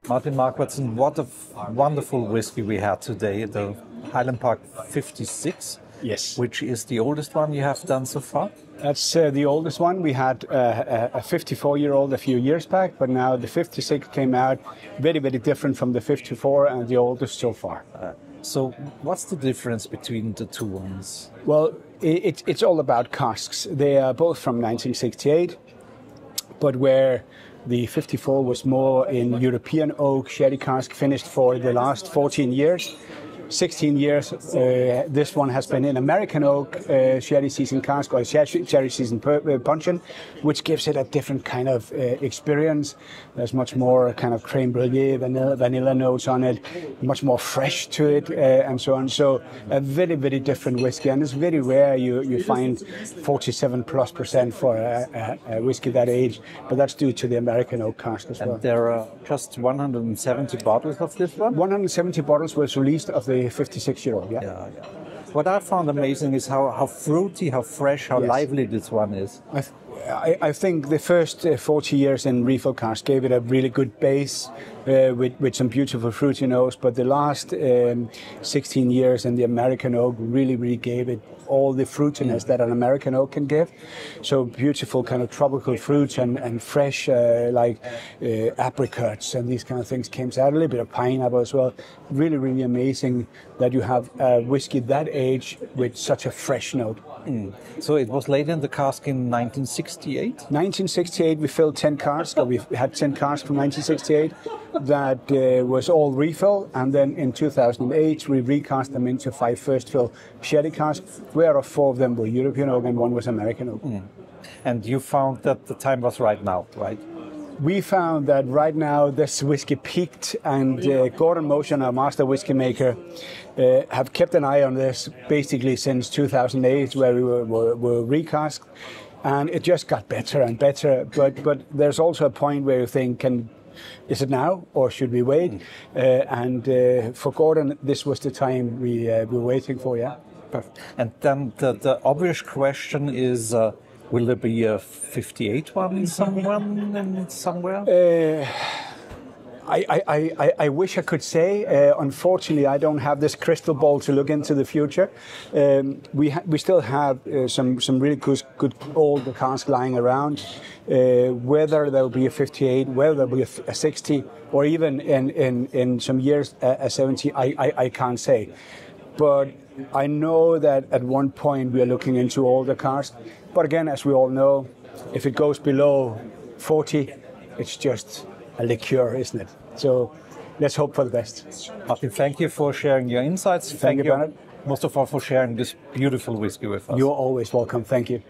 Martin Markvardsen, what a wonderful whiskey we had today, the Highland Park 56. Yes. Which is the oldest one you have done so far? That's the oldest one. We had a 54-year-old a few years back, but now the 56 came out very, very different from the 54 and the oldest so far. So what's the difference between the two ones? Well, it's all about casks. They are both from 1968, but where the 54 was more in European oak sherry cask finished for the last 14 years. 16 years, this one has been in American oak sherry season cask or sherry season puncheon, which gives it a different kind of experience. There's much more kind of creme brulee, vanilla notes on it, much more fresh to it, and so on. So a very, very different whiskey, and it's very rare you find 47+% for a whiskey that age, but that's due to the American oak cask as well. And there are just 170 bottles of this one? 170 bottles was released of the 56-year-old, yeah. What I found amazing is how fruity, how fresh, how lively this one is. I think the first 40 years in refill cask gave it a really good base with some beautiful fruity notes, but the last 16 years in the American oak really gave it all the fruitiness that an American oak can give. So beautiful kind of tropical fruits and fresh like apricots and these kind of things came out, a little bit of pineapple as well. Really amazing that you have a whiskey that age with such a fresh note. So it was laid in the cask in 1968? 1968 we filled 10 casks, or we had 10 casks from 1968. That was all refill, and then in 2008 we recast them into 5 first fill sherry casks, whereof 4 of them were European oak and 1 was American oak. And you found that the time was right now, right? We found that right now this whiskey peaked, and Gordon Motion, our master whiskey maker, have kept an eye on this basically since 2008, where we were recast, and it just got better and better. But there's also a point where you think, is it now or should we wait? And for Gordon, this was the time we were waiting for, yeah. Perfect. And then the obvious question is, will there be a 58 one somewhere? I wish I could say. Unfortunately, I don't have this crystal ball to look into the future. We still have some really good old casks lying around. Whether there will be a 58, whether there will be a 60, or even in some years a 70, I can't say. But I know that at one point we are looking into older casks. But again, as we all know, if it goes below 40, it's just a liqueur, isn't it? So let's hope for the best. Martin, thank you for sharing your insights. Thank you, Bernard. Most of all for sharing this beautiful whiskey with us. You're always welcome. Thank you.